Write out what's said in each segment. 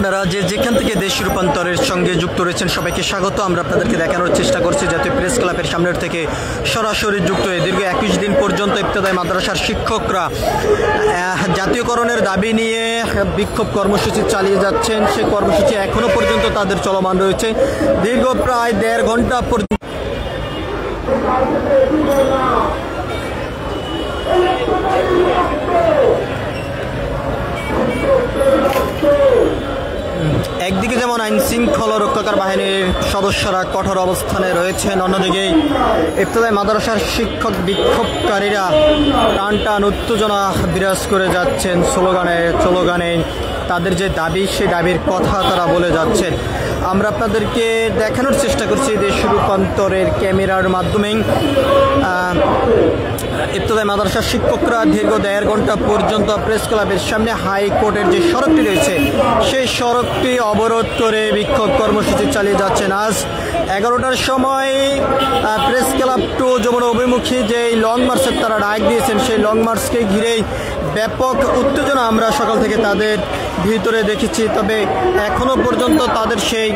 আপনারা যেখান থেকে দেশ রূপান্তরের সঙ্গে যুক্ত রয়েছেন সবাইকে স্বাগত। আমরা আপনাদেরকে দেখানোর চেষ্টা করছি জাতীয় প্রেস ক্লাবের সামনের থেকে সরাসরি যুক্ত হয়ে দীর্ঘ 21 দিন পর্যন্ত ইবতেদায়ী মাদ্রাসার শিক্ষকরা জাতীয়করণের দাবি নিয়ে বিক্ষোভ কর্মসূচি চালিয়ে যাচ্ছেন। সেই কর্মসূচি এখনও পর্যন্ত তাদের চলমান রয়েছে। দীর্ঘ প্রায় 1.5 ঘন্টা পর্যন্ত একদিকে যেমন আইন শৃঙ্খলা রক্ষাকার বাহিনীর সদস্যরা কঠোর অবস্থানে রয়েছেন, অন্যদিকে ইবতেদায়ী মাদ্রাসার শিক্ষক বিক্ষোভকারীরা টান টান উত্তেজনা বিরাজ করে যাচ্ছেন। স্লোগানে তাদের যে দাবি, সেই দাবির কথা তারা বলে যাচ্ছেন। আমরা আপনাদেরকে দেখানোর চেষ্টা করছি দেশ রূপান্তরের ক্যামেরার মাধ্যমে। ইবতেদায়ী মাদ্রাসার শিক্ষকরা দীর্ঘ 1.5 ঘন্টা পর্যন্ত প্রেস ক্লাবের সামনে হাইকোর্টের যে সড়কটি রয়েছে সেই সড়কটি অবরোধ করে বিক্ষোভ কর্মসূচি চালিয়ে যাচ্ছেন। আজ 11টার সময় প্রেস ক্লাব টু যমুনা অভিমুখী যে লং মার্চের তারা ডাক দিয়েছেন, সেই লং মার্চকে ঘিরেই ব্যাপক উত্তেজনা আমরা সকাল থেকে তাদের ভিতরে দেখেছি। তবে এখনো পর্যন্ত তাদের সেই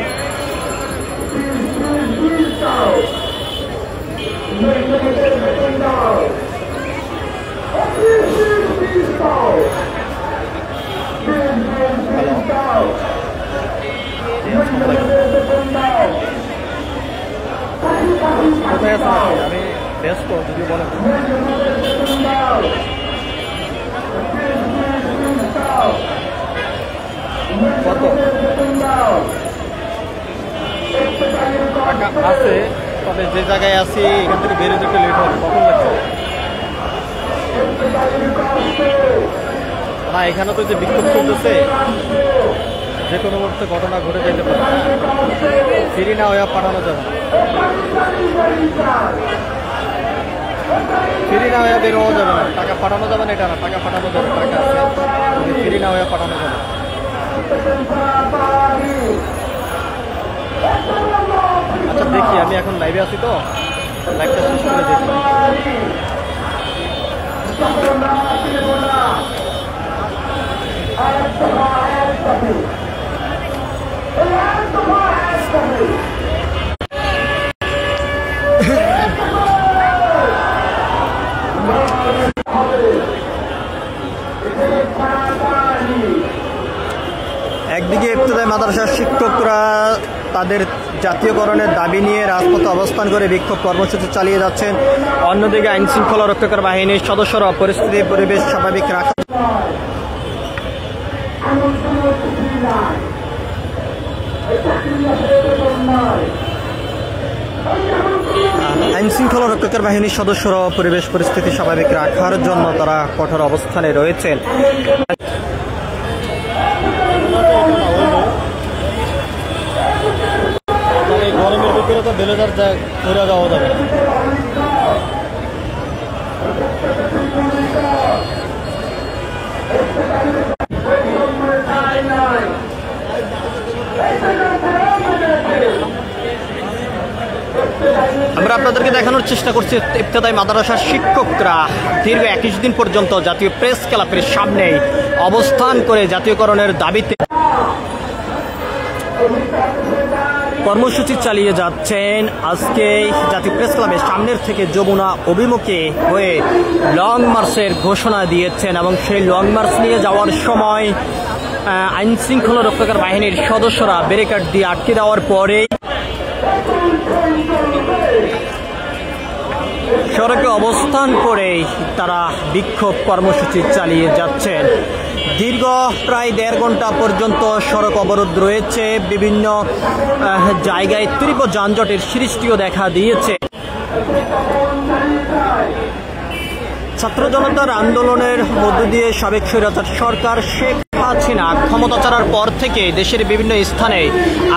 আমি ব্যস্ত, যদি বলেন কত টাকা আছে, তবে যে জায়গায় আছি এখান থেকে বেরোতে একটু লেট হবে। কখন লাগছে না? এখানে তো যে বিক্ষোভ চলতেছে, যে কোনো মুহূর্তে ঘটনা ঘটে যেতে পারে। ফিরি না হয়ে পাঠানো যাবে না, ফিরি না হয়ে বের হওয়া যাবে না। টাকা পাঠানো যাবে না, এটা না, টাকা পাঠানো যাবে, টাকা আছে, ফিরি না হয়ে পাঠানো যাবে। আচ্ছা দেখি, আমি এখন লাইভে আছি তো, লাইভটা শেষ করে দেখি। একদিকে ইবতেদায়ী মাদ্রাসার শিক্ষকরা তাদের জাতীয়করণের দাবি নিয়ে রাজপথে অবস্থান করে বিক্ষোভ কর্মসূচি চালিয়ে যাচ্ছেন, অন্যদিকে আইন শৃঙ্খলা রক্ষাকার বাহিনীর সদস্যরা পরিবেশ স্বাভাবিক রাখা আইন শৃঙ্খলা রক্ষাকার বাহিনীর সদস্যরা পরিবেশ পরিস্থিতি স্বাভাবিক রাখার জন্য তারা কঠোর অবস্থানে রয়েছেন। গরমের ভিতরে তো বেলেদার ঘুরে যাওয়া যাবে। আমরা আপনাদেরকে দেখানোর চেষ্টা করছি ইবতেদায়ী মাদ্রাসার শিক্ষকরা দীর্ঘ 21 দিন পর্যন্ত জাতীয় প্রেস ক্লাবের সামনে অবস্থান করে জাতীয়করণের দাবিতে কর্মসূচি চালিয়ে যাচ্ছেন। আজকে জাতীয় প্রেস ক্লাবের সামনের থেকে যমুনা অভিমুখে হয়ে লং মার্চের ঘোষণা দিয়েছেন এবং সেই লং মার্চ নিয়ে যাওয়ার সময় আইন শৃঙ্খলা রক্ষাকার বাহিনীর সদস্যরা ব্যারিকেড দিয়ে আটকে দেওয়ার পরে সড়কে অবস্থান করে তারা বিক্ষোভ কর্মসূচি চালিয়ে যাচ্ছেন। দীর্ঘ প্রায় 1.5 ঘন্টা পর্যন্ত সড়ক অবরোধ রয়েছে। বিভিন্ন জায়গায় তীব্র যানজটের সৃষ্টিও দেখা দিয়েছে। ছাত্র জনতার আন্দোলনের মধ্য দিয়ে সাবেক স্বৈরাচার সরকার শেখ হাসিনা ক্ষমতা ছাড়ার পর থেকে দেশের বিভিন্ন স্থানে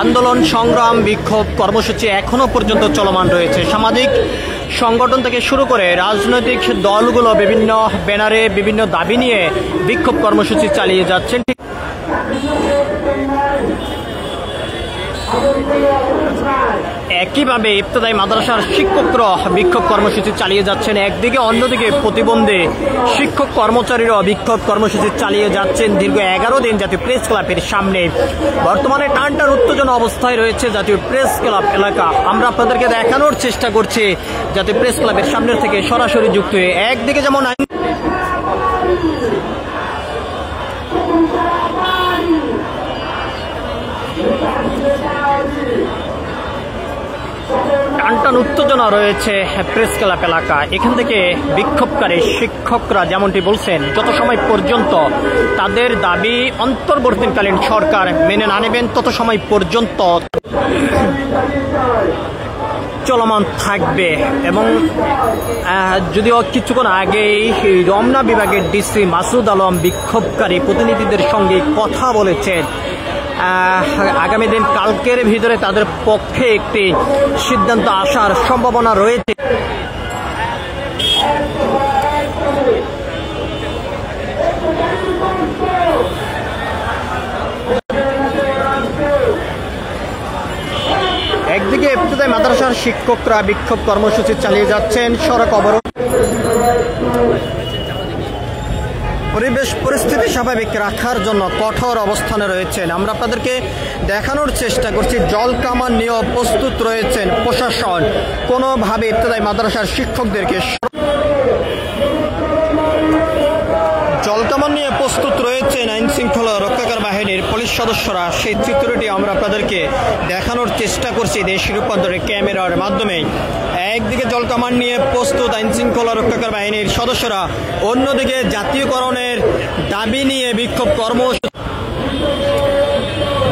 আন্দোলন, সংগ্রাম, বিক্ষোভ কর্মসূচি এখনো পর্যন্ত চলমান রয়েছে। সামাজিক সংগঠন থেকে শুরু করে রাজনৈতিক দলগুলো বিভিন্ন ব্যানারে বিভিন্ন দাবি নিয়ে বিক্ষোভ কর্মসূচি চালিয়ে যাচ্ছেন। একইভাবে ইবতেদায়ী মাদ্রাসার শিক্ষকরা বিক্ষোভ কর্মসূচি চালিয়ে যাচ্ছেন একদিকে, অন্যদিকে প্রতিবন্ধী শিক্ষক কর্মচারীরাও বিক্ষোভ কর্মসূচি চালিয়ে যাচ্ছেন দীর্ঘ 11 দিন জাতীয় প্রেস ক্লাবের সামনে। বর্তমানে টানটান উত্তেজনা অবস্থায় রয়েছে জাতীয় প্রেস ক্লাব এলাকা। আমরা আপনাদেরকে দেখানোর চেষ্টা করছি জাতীয় প্রেস ক্লাবের সামনে থেকে সরাসরি যুক্ত হয়ে। একদিকে যেমন টানটান উত্তেজনা রয়েছে প্রেস ক্লাব এলাকা। এখান থেকে বিক্ষোভকারী শিক্ষকরা যেমনটি বলছেন, যত সময় পর্যন্ত তাদের দাবি অন্তর্বর্তীকালীন সরকার মেনে না নেবেন তত সময় পর্যন্ত চলমান থাকবে। এবং যদিও কিছুক্ষণ আগেই রমনা বিভাগের ডিসি মাসুদ আলম বিক্ষোভকারী প্রতিনিধিদের সঙ্গে কথা বলেছেন, আগামী দিন কালকের ভিতরে তাদের পক্ষে একটি সিদ্ধান্ত আসার সম্ভাবনা রয়েছে। একদিকে ইবতেদায়ী মাদ্রাসার শিক্ষকরা বিক্ষোভ কর্মসূচি চালিয়ে যাচ্ছেন, সড়ক অবরোধ। পরিবেশ পরিস্থিতি স্বাভাবিক রাখার জন্য কঠোর অবস্থানে রয়েছেন। আমরা আপনাদেরকে দেখানোর চেষ্টা করছি জলকামান নিয়েও প্রস্তুত রয়েছেন প্রশাসন। কোনোভাবে ইবতেদায়ী মাদ্রাসার শিক্ষকদেরকে জলকামান নিয়ে প্রস্তুত রয়েছেন আইন শৃঙ্খলা রক্ষাকারী বাহিনীর পুলিশ সদস্যরা। সেই চিত্রটি আমরা আপনাদেরকে দেখানোর চেষ্টা করছি দেশ রূপান্তরের ক্যামেরার মাধ্যমে। একদিকে জলকামান নিয়ে প্রস্তুত আইন শৃঙ্খলা রক্ষাকারী বাহিনীর সদস্যরা, অন্যদিকে জাতীয়করণের দাবি নিয়ে বিক্ষোভ কর্মসূচি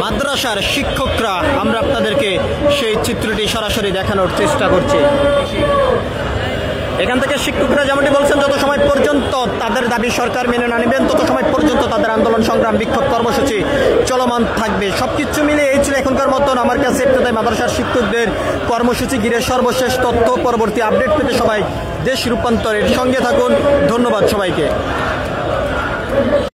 মাদ্রাসার শিক্ষকরা। আমরা আপনাদেরকে সেই চিত্রটি সরাসরি দেখানোর চেষ্টা করছি। এখান থেকে শিক্ষকরা যেমনটি বলছেন, যত সময় পর্যন্ত তাদের দাবি সরকার মেনে না নেবেন তত সময় পর্যন্ত তাদের আন্দোলন সংগ্রাম বিক্ষোভ কর্মসূচি চলমান থাকবে। সবকিছু মিলে এই ছিল এখনকার মতন আমার কাছে ইবতেদায়ী মাদ্রাসার শিক্ষকদের কর্মসূচি ঘিরে সর্বশেষ তথ্য। পরবর্তী আপডেট পেতে সবাই দেশ রূপান্তরের সঙ্গে থাকুন। ধন্যবাদ সবাইকে।